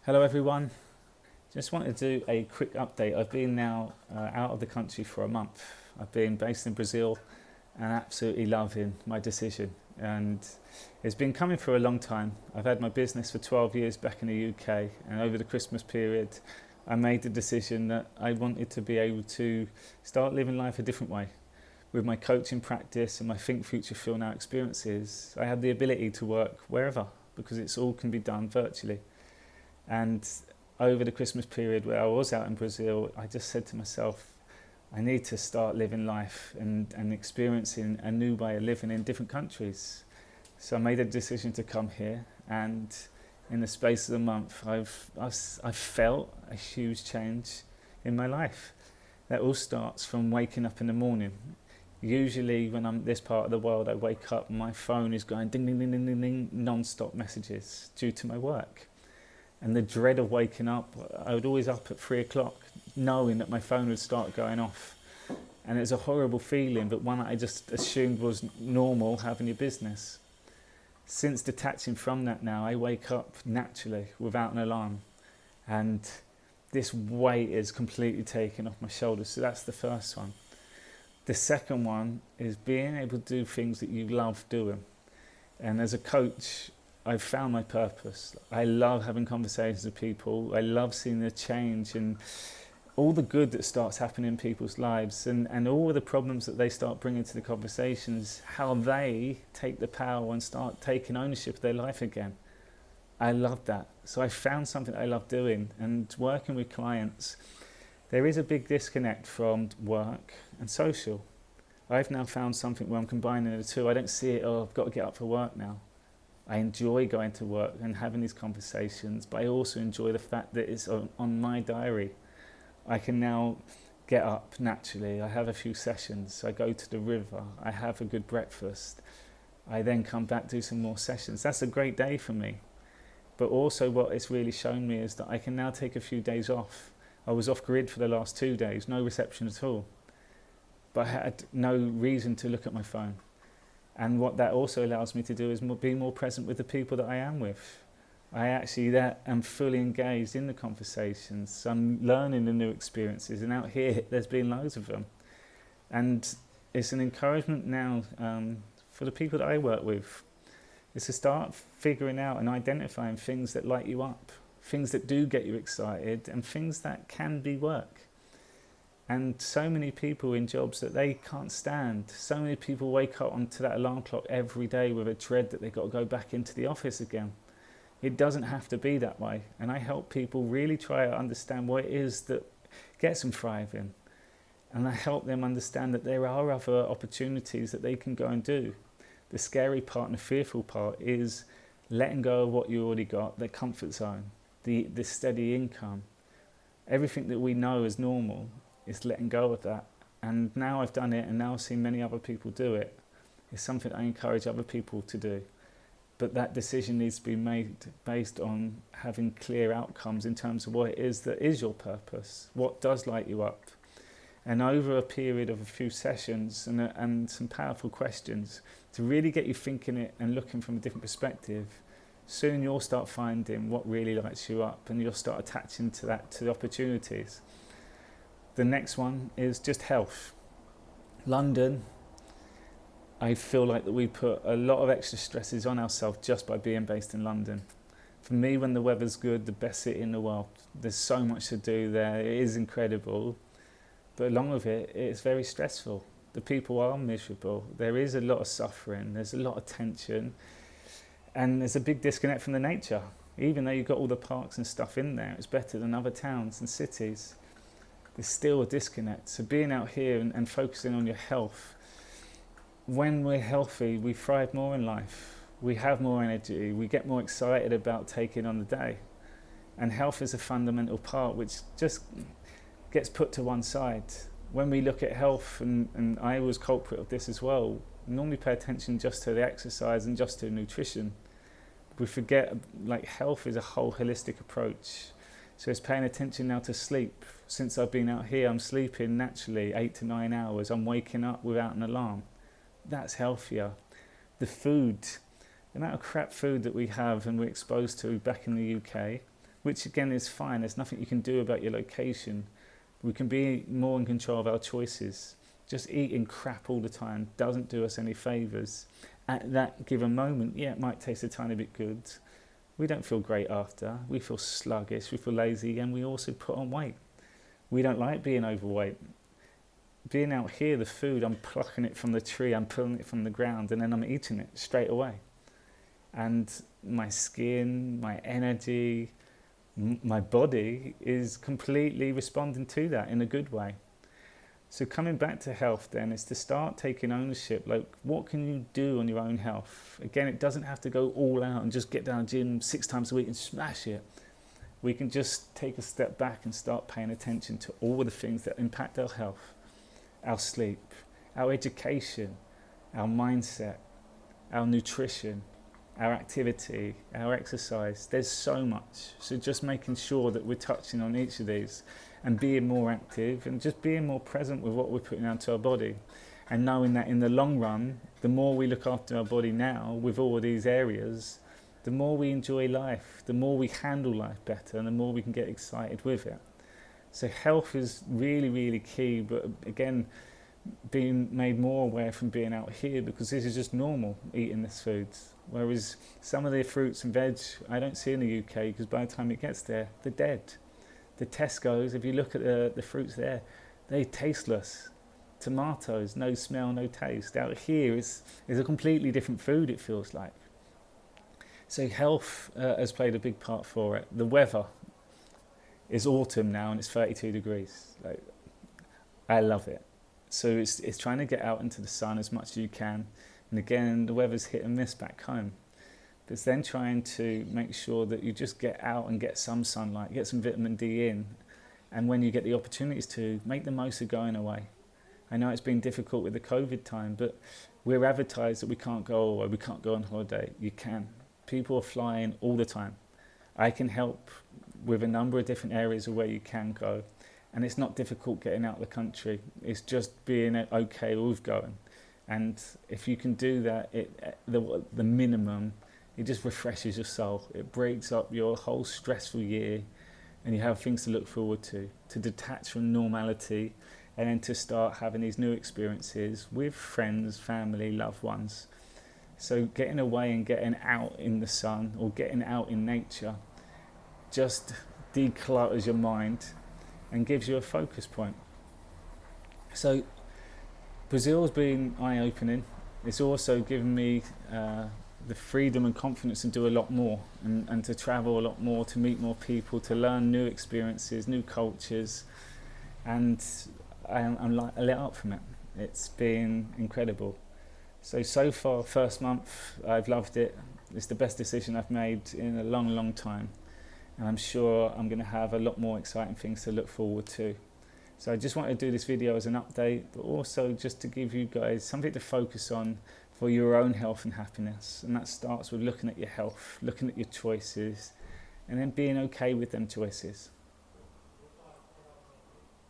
Hello everyone, just wanted to do a quick update. I've been now out of the country for a month. I've been based in Brazil and absolutely loving my decision, and it's been coming for a long time. I've had my business for 12 years back in the UK, and over the Christmas period I made the decision that I wanted to be able to start living life a different way. With my coaching practice and my Think Future Feel Now experiences, I had the ability to work wherever because it's all can be done virtually. And over the Christmas period where I was out in Brazil, I just said to myself, I need to start living life and experiencing a new way of living in different countries. So I made a decision to come here, and in the space of a month, I've felt a huge change in my life. That all starts from waking up in the morning. Usually when I'm this part of the world, I wake up and my phone is going ding, ding, ding, ding, ding, ding, non-stop messages due to my work. And the dread of waking up, I would always up at 3 o'clock knowing that my phone would start going off. And it was a horrible feeling, but one that I just assumed was normal having your business. Since detaching from that now, I wake up naturally without an alarm. And this weight is completely taken off my shoulders. So that's the first one. The second one is being able to do things that you love doing. And as a coach, I've found my purpose. I love having conversations with people. I love seeing the change and all the good that starts happening in people's lives, and all the problems that they start bringing to the conversations, how they take the power and start taking ownership of their life again. I love that. So I found something I love doing, and working with clients, there is a big disconnect from work and social. I've now found something where I'm combining the two. I don't see it, oh, I've got to get up for work now. I enjoy going to work and having these conversations, but I also enjoy the fact that it's on my diary. I can now get up naturally. I have a few sessions. I go to the river. I have a good breakfast. I then come back, do some more sessions. That's a great day for me. But also what it's really shown me is that I can now take a few days off. I was off grid for the last 2 days, no reception at all. But I had no reason to look at my phone. And what that also allows me to do is be more present with the people that I am with. I actually am fully engaged in the conversations. I'm learning the new experiences, and out here there's been loads of them. And it's an encouragement now for the people that I work with, is to start figuring out and identifying things that light you up, things that do get you excited, and things that can be work. And so many people in jobs that they can't stand. So many people wake up onto that alarm clock every day with a dread that they've got to go back into the office again. It doesn't have to be that way. And I help people really try to understand what it is that gets them thriving. And I help them understand that there are other opportunities that they can go and do. The scary part and the fearful part is letting go of what you already got, the comfort zone, the steady income. Everything that we know is normal. Is letting go of that. And now I've done it, and now I've seen many other people do it. It's something I encourage other people to do. But that decision needs to be made based on having clear outcomes in terms of what it is that is your purpose, what does light you up. And over a period of a few sessions and some powerful questions to really get you thinking it and looking from a different perspective, soon you'll start finding what really lights you up, and you'll start attaching to that, to the opportunities. The next one is just health. London, I feel like that we put a lot of extra stresses on ourselves just by being based in London. For me, when the weather's good, the best city in the world. There's so much to do there. It is incredible. But along with it, it's very stressful. The people are miserable. There is a lot of suffering. There's a lot of tension. And there's a big disconnect from the nature. Even though you've got all the parks and stuff in there, it's better than other towns and cities. There's still a disconnect. So being out here and focusing on your health, when we're healthy, we thrive more in life. We have more energy. We get more excited about taking on the day. And health is a fundamental part which just gets put to one side. When we look at health, and I was culprit of this as well, we normally pay attention just to the exercise and just to nutrition. We forget like health is a whole holistic approach. So it's paying attention now to sleep. Since I've been out here, I'm sleeping naturally 8 to 9 hours. I'm waking up without an alarm. That's healthier. The food, the amount of crap food that we have and we're exposed to back in the UK, which again is fine. There's nothing you can do about your location. We can be more in control of our choices. Just eating crap all the time doesn't do us any favours. At that given moment, yeah, it might taste a tiny bit good. We don't feel great after. We feel sluggish, we feel lazy, and we also put on weight. We don't like being overweight. Being out here, the food, I'm plucking it from the tree, I'm pulling it from the ground, and then I'm eating it straight away. And my skin, my energy, my body is completely responding to that in a good way. So coming back to health then is to start taking ownership. Like, what can you do on your own health? Again, it doesn't have to go all out and just get down to the gym 6 times a week and smash it. We can just take a step back and start paying attention to all the things that impact our health, our sleep, our education, our mindset, our nutrition, our activity, our exercise. There's so much. So just making sure that we're touching on each of these and being more active and just being more present with what we're putting out to our body, and knowing that in the long run, the more we look after our body now with all of these areas, the more we enjoy life, the more we handle life better, and the more we can get excited with it. So health is really, really key, but again, being made more aware from being out here, because this is just normal, eating this food. Whereas some of the fruits and veg I don't see in the UK, because by the time it gets there, they're dead. The Tesco's, if you look at the fruits there, they're tasteless. Tomatoes, no smell, no taste. Out here is a completely different food, it feels like. So health has played a big part for it. The weather is autumn now and it's 32 degrees. Like, I love it. So it's trying to get out into the sun as much as you can. And again, the weather's hit and miss back home. But it's then trying to make sure that you just get out and get some sunlight, get some vitamin D in. And when you get the opportunities to, make the most of going away. I know it's been difficult with the COVID time, but we're advertised that we can't go away, we can't go on holiday. You can. People are flying all the time. I can help with a number of different areas of where you can go. And it's not difficult getting out of the country. It's just being okay with going. And if you can do that, the minimum, it just refreshes your soul. It breaks up your whole stressful year, and you have things to look forward to detach from normality, and then to start having these new experiences with friends, family, loved ones. So getting away and getting out in the sun or getting out in nature just declutters your mind and gives you a focus point. So Brazil's been eye-opening. It's also given me the freedom and confidence to do a lot more and to travel a lot more, to meet more people, to learn new experiences, new cultures, and I'm like lit up from it. It's been incredible. So far, first month, I've loved it. It's the best decision I've made in a long, long time. And I'm sure I'm going to have a lot more exciting things to look forward to. So I just wanted to do this video as an update, but also just to give you guys something to focus on for your own health and happiness. And that starts with looking at your health, looking at your choices, and then being okay with them choices.